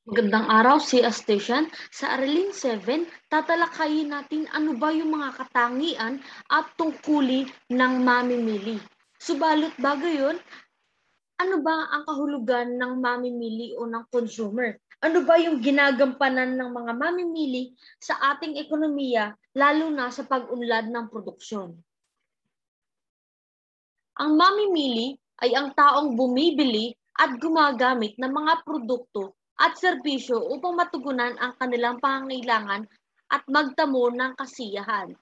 Magandang araw, Sia Station. Sa Aralin 7, tatalakayin natin ano ba yung mga katangian at tungkulin ng mamimili. Subalit bago yun, ano ba ang kahulugan ng mamimili o ng consumer? Ano ba yung ginagampanan ng mga mamimili sa ating ekonomiya, lalo na sa pag-unlad ng produksyon? Ang mamimili ay ang taong bumibili at gumagamit ng mga produkto at serbisyo upang matugunan ang kanilang pangangailangan at magtamo ng kasiyahan.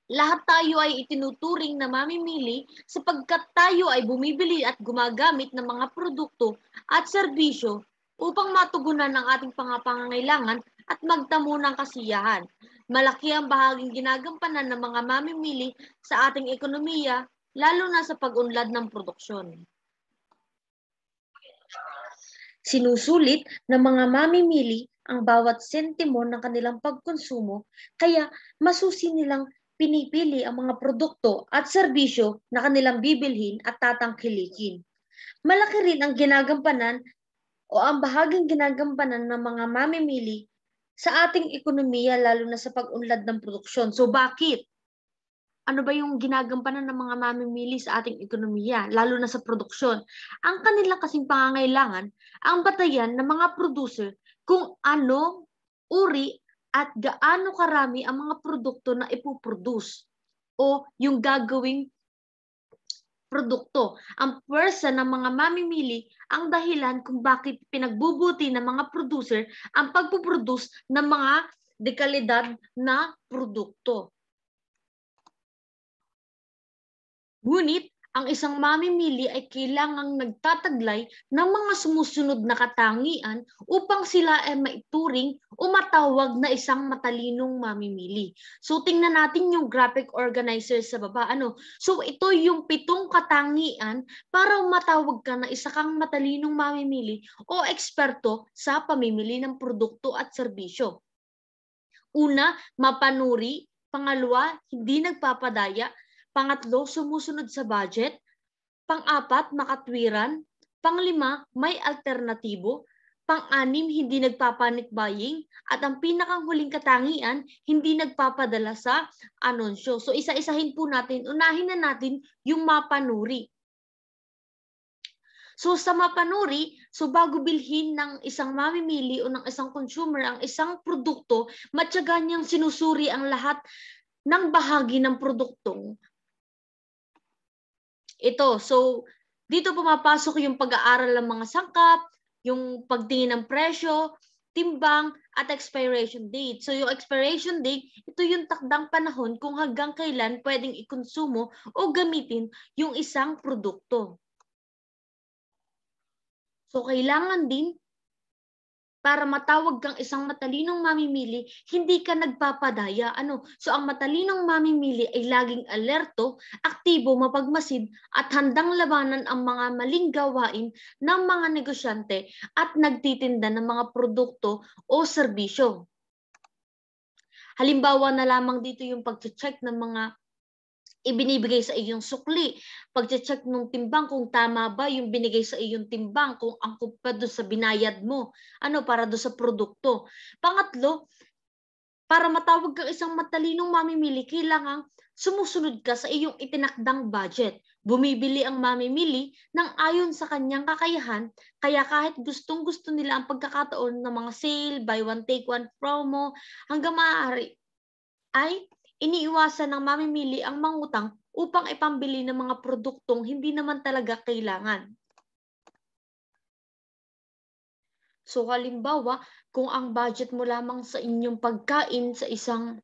Lahat tayo ay itinuturing na mamimili sapagkat tayo ay bumibili at gumagamit ng mga produkto at serbisyo upang matugunan ang ating pangangailangan at magtamo ng kasiyahan. Malaki ang bahaging ginagampanan ng mga mamimili sa ating ekonomiya, lalo na sa pag-unlad ng produksyon. Sinusulit ng mga mamimili ang bawat sentimo ng kanilang pagkonsumo, kaya masusi nilang pinipili ang mga produkto at serbisyo na kanilang bibilhin at tatangkilikin. Malaki rin ang ginagampanan o ang bahaging ginagampanan ng mga mamimili sa ating ekonomiya, lalo na sa pag-unlad ng produksyon. So bakit? Ano ba yung ginagampanan ng mga mamimili sa ating ekonomiya, lalo na sa produksyon? Ang kanila kasing pangangailangan ang batayan ng mga producer kung ano uri at gaano karami ang mga produkto na ipoproduce o yung gagawing produkto. Ang pwersa ng mga mamimili ang dahilan kung bakit pinagbubuti ng mga producer ang pagpuproduce ng mga dekalidad na produkto. Ngunit, ang isang mamimili ay kailangang nagtataglay ng mga sumusunod na katangian upang sila ay maituring o matawag na isang matalinong mamimili. So, tingnan natin yung graphic organizer sa baba. So, ito yung 7 katangian para matawag ka na isa kang matalinong mamimili o eksperto sa pamimili ng produkto at serbisyo. Una, mapanuri. Pangalawa, hindi nagpapadaya. Pangatlo, sumusunod sa budget. Pang-apat, makatwiran. Pang-5, may alternatibo. Pang-6, hindi nagpapanic buying. At ang pinakanghuling katangian, hindi nagpapadala sa anunsyo. So isa-isahin po natin. Unahin na natin yung mapanuri. So sa mapanuri, so bago bilhin ng isang mamimili o ng isang consumer ang isang produkto, matyaga niyang sinusuri ang lahat ng bahagi ng produktong ito. So dito pumapasok yung pag-aaral ng mga sangkap, yung pagtingin ng presyo, timbang, at expiration date. So yung expiration date, ito yung takdang panahon kung hanggang kailan pwedeng ikonsumo o gamitin yung isang produkto. So kailangan din, para matawag kang isang matalinong mamimili, hindi ka nagpapadaya. So ang matalinong mamimili ay laging alerto, aktibo, mapagmasid at handang labanan ang mga maling gawain ng mga negosyante at nagtitinda ng mga produkto o serbisyo. Halimbawa na lamang dito yung pag-check ng mga ibinibigay sa iyong sukli, pag-check ng timbang kung tama ba yung binigay sa iyong timbang, kung angkop pa doon sa binayad mo, para doon sa produkto. Pangatlo, para matawag kang isang matalinong mamimili, kailangan sumusunod ka sa iyong itinakdang budget. Bumibili ang mamimili ng ayon sa kanyang kakayahan, kaya kahit gustong-gusto nila ang pagkakataon ng mga sale, buy one take one promo, hanggang maaari ay iniiwasan ng mamimili ang mangutang upang ipambili ng mga produktong hindi naman talaga kailangan. So halimbawa, kung ang budget mo lamang sa inyong pagkain sa isang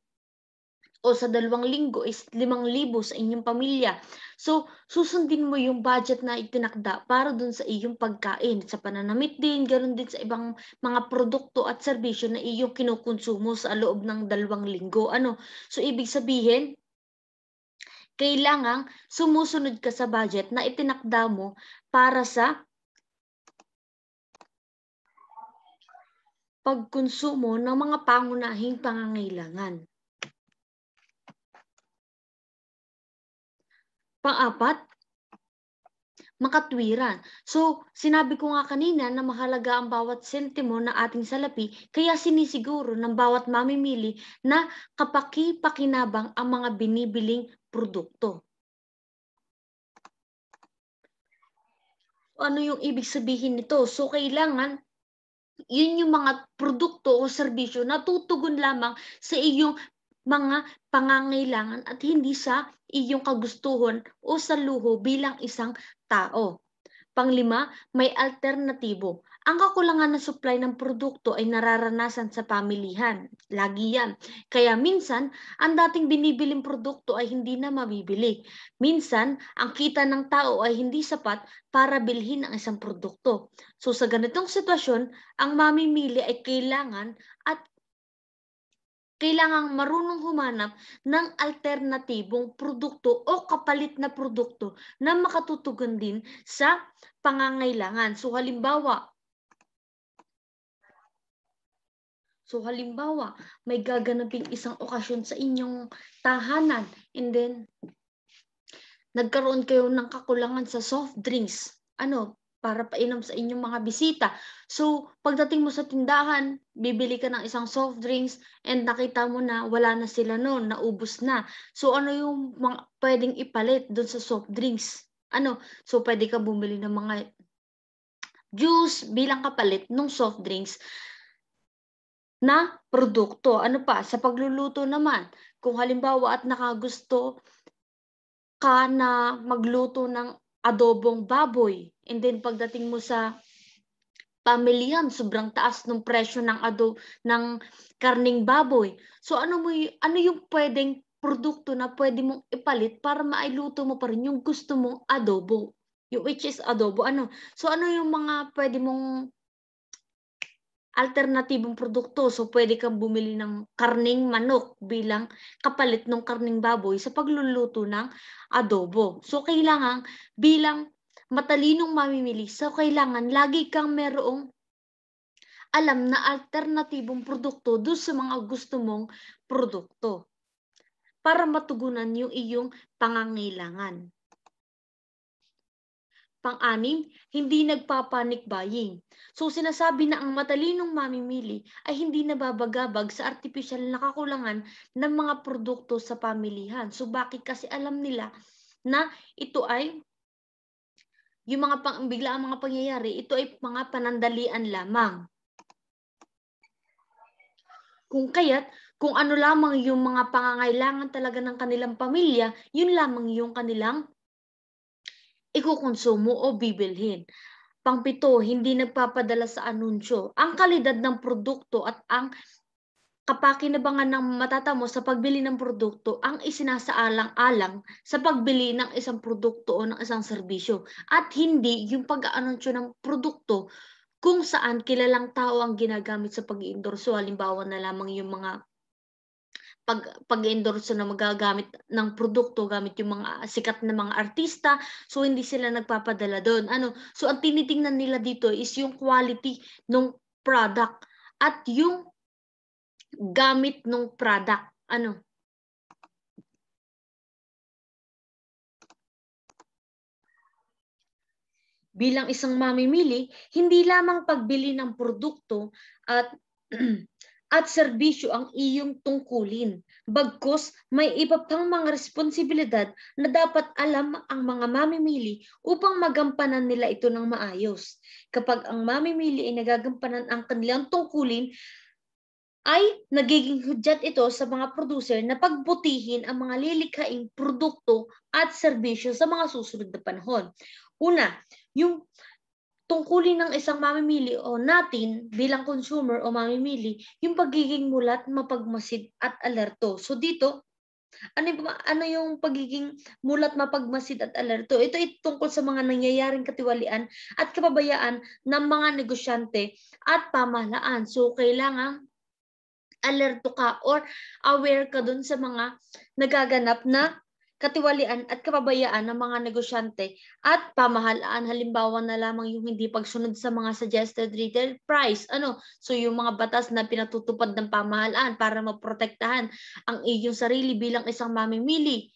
o sa 2 linggo is 5,000 sa inyong pamilya. So, susundin mo yung budget na itinakda para dun sa iyong pagkain. Sa pananamit din, ganoon din sa ibang mga produkto at serbisyo na iyong kinukonsumo sa loob ng 2 linggo. So, ibig sabihin, kailangang sumusunod ka sa budget na itinakda mo para sa pagkonsumo ng mga pangunahing pangangailangan. Pang-apat, makatwiran. So, sinabi ko nga kanina na mahalaga ang bawat sentimo na ating salapi, kaya sinisiguro ng bawat mamimili na kapaki-pakinabang ang mga binibiling produkto. Ano yung ibig sabihin nito? So, kailangan yun yung mga produkto o serbisyo na tutugon lamang sa iyong mga pangangailangan at hindi sa iyong kagustuhan o sa luho bilang isang tao. Panglima, may alternatibo. Ang kakulangan ng supply ng produkto ay nararanasan sa pamilihan. Lagi yan. Kaya minsan, ang dating binibiling produkto ay hindi na mabibili. Minsan, ang kita ng tao ay hindi sapat para bilhin ang isang produkto. So sa ganitong sitwasyon, ang mamimili ay kailangang marunong humanap ng alternatibong produkto o kapalit na produkto na makatutugon din sa pangangailangan. So halimbawa, may gaganaping isang okasyon sa inyong tahanan and then nagkaroon kayo ng kakulangan sa soft drinks. Para painom sa inyong mga bisita. So, pagdating mo sa tindahan, bibili ka ng isang soft drinks and nakita mo na wala na sila noon, naubos na. So, ano yung mga pwedeng ipalit doon sa soft drinks? So, pwede ka bumili ng mga juice bilang kapalit ng soft drinks na produkto. Sa pagluluto naman, kung halimbawa at nakagusto ka na magluto ng adobong baboy. And then pagdating mo sa pamilihan, sobrang taas ng presyo ng karning baboy. So ano yung pwedeng produkto na pwede mong ipalit para mailuto mo pa rin yung gusto mong adobo? Which is adobo. So ano yung mga pwede mong alternatibong produkto? So pwede kang bumili ng karning manok bilang kapalit ng karning baboy sa pagluluto ng adobo. So kailangan bilang matalinong mamimili, so kailangan lagi kang merong alam na alternatibong produkto doon sa mga gusto mong produkto para matugunan yung iyong pangangailangan. Pang-anim, hindi nagpa-panic buying. So sinasabi na ang matalinong mamimili ay hindi nababagabag sa artificial na kakulangan ng mga produkto sa pamilihan. So bakit? Kasi alam nila na ito ay yung mga biglaang mga pangyayari, ito ay mga panandalian lamang. Kung ano lamang yung mga pangangailangan talaga ng kanilang pamilya, yun lamang yung kanilang ikukonsumo o bibilhin. Pang-pito, hindi nagpapadala sa anunsyo. Ang kalidad ng produkto at ang kapakinabangan ng matatamo sa pagbili ng produkto ang isinasaalang-alang sa pagbili ng isang produkto o ng isang serbisyo at hindi yung pag-aanunsyo ng produkto kung saan kilalang tao ang ginagamit sa pag-iendorso. Halimbawa na lamang yung mga pag-endorse na magagamit ng produkto gamit yung mga sikat na mga artista, so hindi sila nagpapadala doon. So ang tinitingnan nila dito is yung quality ng product at yung gamit ng product. Bilang isang mamimili, hindi lamang pagbili ng produkto at at serbisyo ang iyong tungkulin. Bagkus, may iba pang mga responsibilidad na dapat alam ang mga mamimili upang magampanan nila ito ng maayos. Kapag ang mamimili ay nagagampanan ang kanilang tungkulin, ay nagiging hudyat ito sa mga producer na pagbutihin ang mga lilikhaing produkto at serbisyo sa mga susunod na panahon. Una, yung tungkulin ng isang mamimili o natin bilang consumer o mamimili, yung pagiging mulat, mapagmasid at alerto. So dito, ano yung pagiging mulat, mapagmasid at alerto? Ito ay tungkol sa mga nangyayaring katiwalian at kapabayaan ng mga negosyante at pamahalaan. So kailangan alerto ka or aware ka dun sa mga nagaganap na katiwalian at kapabayaan ng mga negosyante at pamahalaan. Halimbawa na lamang yung hindi pagsunod sa mga suggested retail price. So yung mga batas na pinatutupad ng pamahalaan para maprotektahan ang iyong sarili bilang isang mamimili.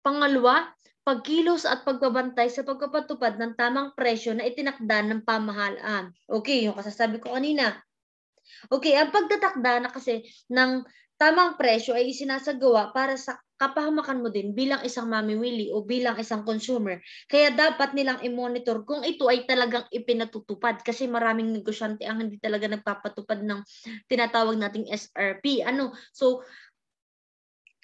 Pangalawa, pagkilos at pagbabantay sa pagpapatupad ng tamang presyo na itinakda ng pamahalaan. Okay, yung kasasabi ko kanina. Okay, ang pagtatakda na kasi ng tamang presyo ay isinasagawa para sa kapahamakan mo din bilang isang mamimili o bilang isang consumer. Kaya dapat nilang i-monitor kung ito ay talagang ipinatutupad kasi maraming negosyante ang hindi talaga nagpapatupad ng tinatawag nating SRP. So,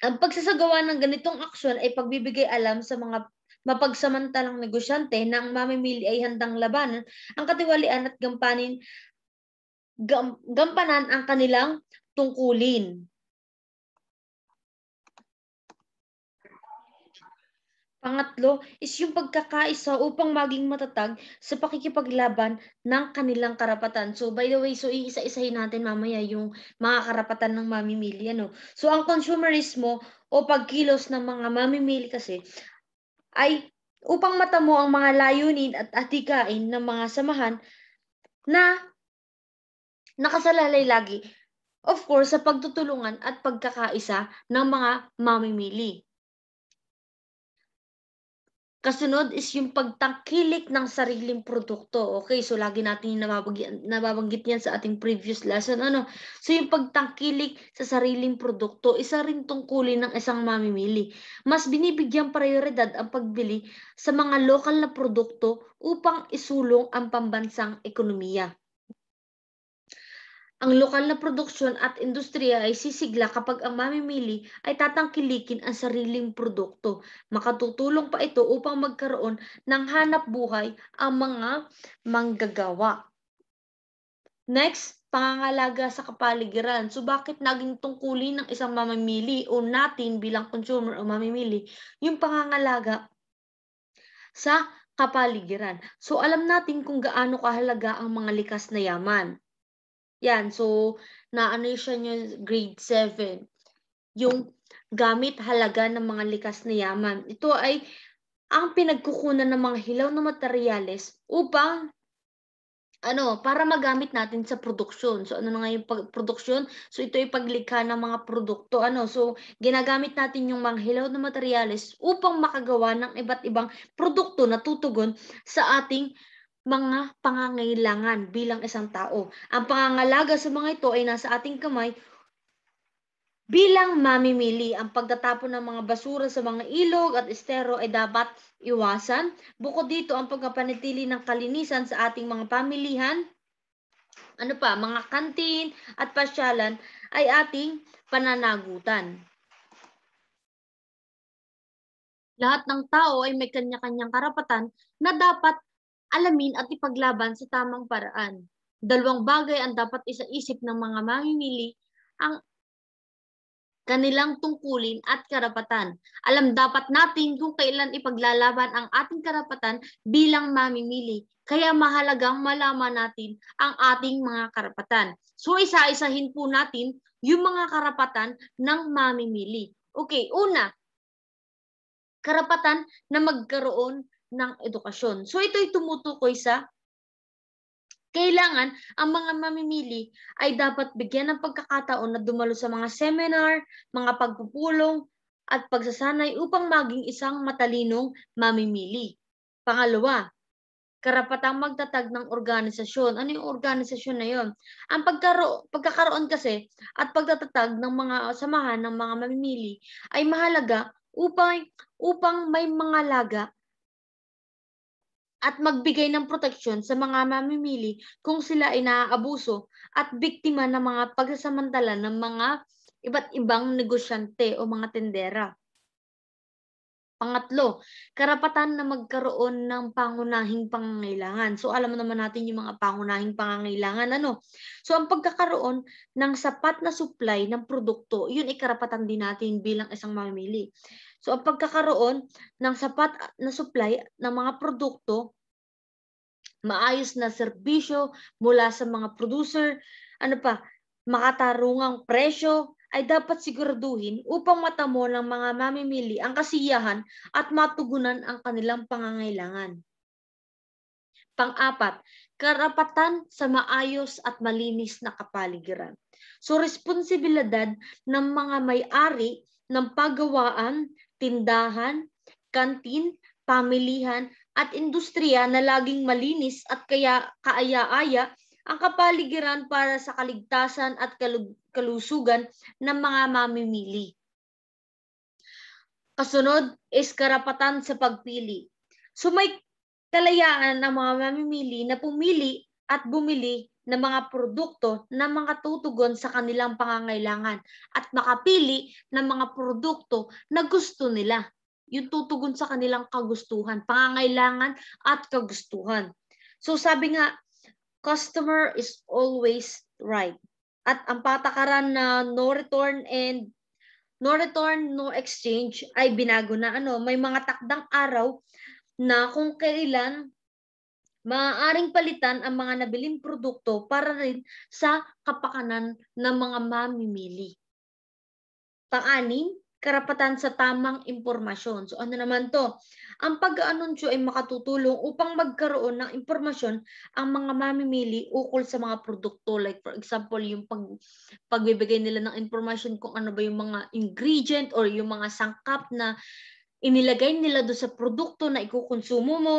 ang pagsasagawa ng ganitong aksyon ay pagbibigay alam sa mga mapagsamantalang negosyante na ang mamimili ay handang labanan ang katiwalian at gampanan ang kanilang tungkulin. Pangatlo is yung pagkakaisa upang maging matatag sa pakikipaglaban ng kanilang karapatan. So by the way, so iisa-isahin natin mamaya yung mga karapatan ng mamimili. So ang konsumerismo o pagkilos ng mga mamimili kasi ay upang matamo ang mga layunin at atikain ng mga samahan na nakasalalay lagi, of course, sa pagtutulungan at pagkakaisa ng mga mamimili. Kasunod is yung pagtangkilik ng sariling produkto. Okay, so lagi natin nababanggit yan sa ating previous lesson. So yung pagtangkilik sa sariling produkto, isa rin tungkulin ng isang mamimili. Mas binibigyang prioridad ang pagbili sa mga lokal na produkto upang isulong ang pambansang ekonomiya. Ang lokal na produksyon at industriya ay sisigla kapag ang mamimili ay tatangkilikin ang sariling produkto. Makatutulong pa ito upang magkaroon ng hanap buhay ang mga manggagawa. Next, pangangalaga sa kapaligiran. So bakit naging tungkulin ng isang mamimili o natin bilang consumer o mamimili yung pangangalaga sa kapaligiran? So alam natin kung gaano kahalaga ang mga likas na yaman. Yan, so siya niyo grade 7. Yung gamit halaga ng mga likas na yaman. Ito ay ang pinagkukunan ng mga hilaw na materyales upang para magamit natin sa produksyon. So ano na nga yung produksyon? So ito ay paglikha ng mga produkto. So ginagamit natin yung mga hilaw na materyales upang makagawa ng iba't ibang produkto na tutugon sa ating mga pangangailangan bilang isang tao. Ang pangangalaga sa mga ito ay nasa ating kamay bilang mamimili. Ang pagtatapon ng mga basura sa mga ilog at estero ay dapat iwasan. Bukod dito, ang pagpapanatili ng kalinisan sa ating mga pamilihan, mga kantin at pasyalan ay ating pananagutan. Lahat ng tao ay may kanya-kanyang karapatan na dapat alamin at ipaglaban sa tamang paraan. Dalawang bagay ang dapat isaisip ng mga mamimili, ang kanilang tungkulin at karapatan. Dapat natin kung kailan ipaglalaban ang ating karapatan bilang mamimili. Kaya mahalagang malaman natin ang ating mga karapatan. So isa-isahin po natin yung mga karapatan ng mamimili. Okay, una, karapatan na magkaroon ng edukasyon. So ito'y tumutukoy sa kailangan ang mga mamimili ay dapat bigyan ng pagkakataon na dumalo sa mga seminar, mga pagpupulong, at pagsasanay upang maging isang matalinong mamimili. Pangalawa, karapatang magtatag ng organisasyon. Ano yung organisasyon na yon? Ang pagkakaroon kasi at pagtatatag ng mga samahan ng mga mamimili ay mahalaga upang may mga laga at magbigay ng proteksyon sa mga mamimili kung sila ay naaabuso at biktima ng mga pagsasamantala ng mga iba't ibang negosyante o mga tendera. Pangatlo, karapatan na magkaroon ng pangunahing pangangailangan. So alam naman natin yung mga pangunahing pangangailangan. So ang pagkakaroon ng sapat na supply ng produkto, yun ay karapatan din natin bilang isang mamimili. So ang pagkakaroon ng sapat na supply ng mga produkto, maayos na serbisyo mula sa mga producer, makatarungang presyo, ay dapat siguraduhin upang matamo ng mga mamimili ang kasiyahan at matugunan ang kanilang pangangailangan. Pang-apat, karapatan sa maayos at malinis na kapaligiran. So responsibilidad ng mga may-ari ng paggawaan, tindahan, kantin, pamilihan, at industriya na laging malinis at kaya kaaya-aya ang kapaligiran para sa kaligtasan at kalusugan ng mga mamimili. Kasunod is karapatan sa pagpili. So may kalayaan ang mga mamimili na pumili at bumili ng mga produkto na makatutugon sa kanilang pangangailangan at makapili ng mga produkto na gusto nila. Yung tutugon sa kanilang kagustuhan, pangangailangan at kagustuhan. So sabi nga, customer is always right. At ang patakaran na no return, no exchange ay binago na may mga takdang araw na kung kailan maaaring palitan ang mga nabiling produkto para rin sa kapakanan ng mga mamimili. Pang-anim, karapatan sa tamang impormasyon. So ano naman to? Ang pag-aanunsyo ay makatutulong upang magkaroon ng impormasyon ang mga mamimili ukol sa mga produkto. Like for example, yung pagbibigay nila ng impormasyon kung ano ba yung mga ingredient or yung mga sangkap na inilagay nila doon sa produkto na ikukonsumo mo.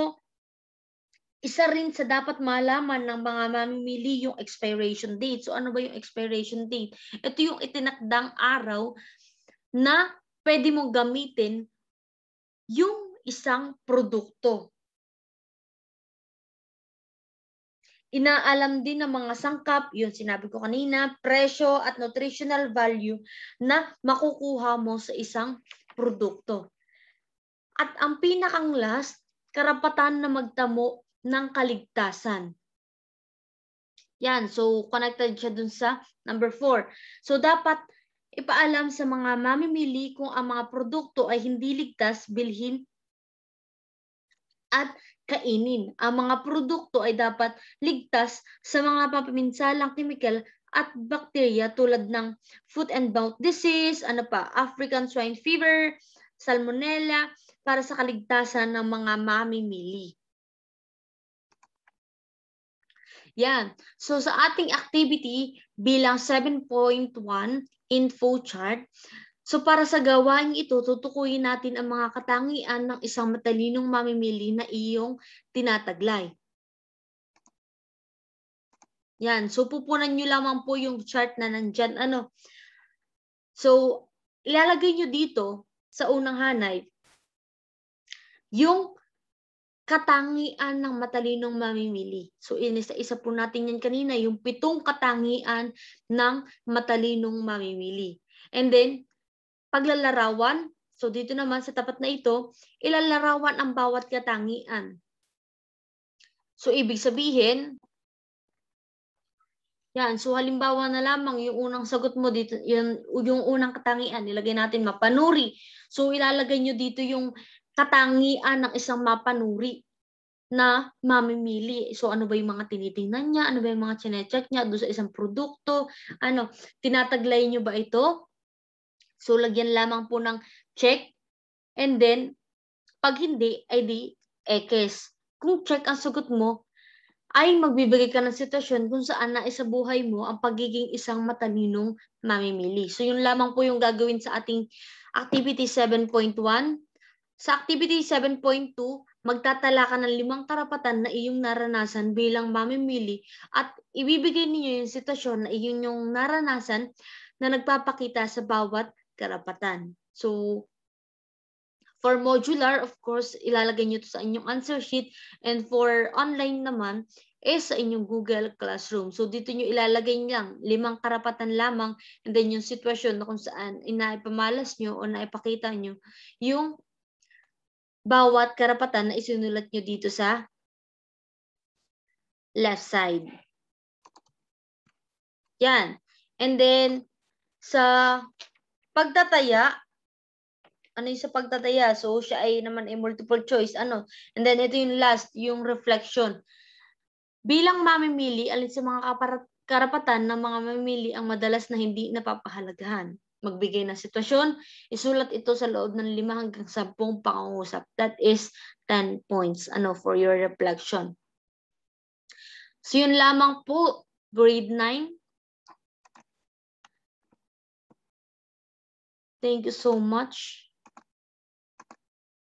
Isa rin sa dapat malaman ng mga mamimili yung expiration date. So ano ba yung expiration date? Ito yung itinakdang araw na pwede mong gamitin yung isang produkto. Inaalam din ng mga sangkap, yun sinabi ko kanina, presyo at nutritional value na makukuha mo sa isang produkto. At ang pinakang last, karapatan na magtamo ng kaligtasan. Yan, so connected siya dun sa number 4. So dapat ipaalam sa mga mamimili kung ang mga produkto ay hindi ligtas bilhin at kainin. Ang mga produkto ay dapat ligtas sa mga papaminsalang kemikal at bakterya tulad ng foot and mouth disease, African swine fever, salmonella, para sa kaligtasan ng mga mamimili. Yan. So sa ating activity bilang 7.1 info chart, so para sa gawain ito, tutukuyin natin ang mga katangian ng isang matalinong mamimili na iyong tinataglay. Yan. So pupunan nyo lamang po yung chart na nandyan. So ilalagay nyo dito sa unang hanay yung katangian ng matalinong mamimili. So isa po natin yan kanina, yung 7 katangian ng matalinong mamimili. And then, paglalarawan, so dito naman sa tapat na ito, ilalarawan ang bawat katangian. So ibig sabihin, yan, so halimbawa na lamang yung unang sagot mo dito, yung unang katangian, nilagay natin mapanuri. So ilalagay nyo dito yung katangian ng isang mapanuri na mamimili. So ano ba yung mga tinitingnan niya? Ano ba yung mga chinecheck niya doon sa isang produkto? Tinataglay nyo ba ito? So lagyan lamang po ng check. And then, pag hindi, ay di X. Kung check ang sagot mo, ay magbibigay ka ng sitwasyon kung saan na isa buhay mo ang pagiging isang matalinong mamimili. So yun lamang po yung gagawin sa ating activity 7.1. Sa activity 7.2, magtatala ka ng 5 karapatan na iyong naranasan bilang mamimili at ibibigay ninyo yung sitwasyon na iyon yung naranasan na nagpapakita sa bawat karapatan. So, for modular, of course, ilalagay nyo ito sa inyong answer sheet, and for online naman, is sa inyong Google Classroom. So, dito nyo ilalagay lang 5 karapatan lamang, and then yung sitwasyon na kung saan inaipamalas nyo o naipakita nyo yung bawat karapatan na isinulat nyo dito sa left side. Yan. And then, sa pagtataya, ano yung sa pagtataya? So, siya ay naman ay multiple choice. And then, ito yung last, yung reflection. Bilang mamimili, alin sa mga karapatan ng mga mamimili ang madalas na hindi napapahalagahan? Magbigay ng sitwasyon, isulat ito sa loob ng 5 hanggang 10 pangungusap. That is 10 points for your reflection. So yun lamang po, grade 9. Thank you so much.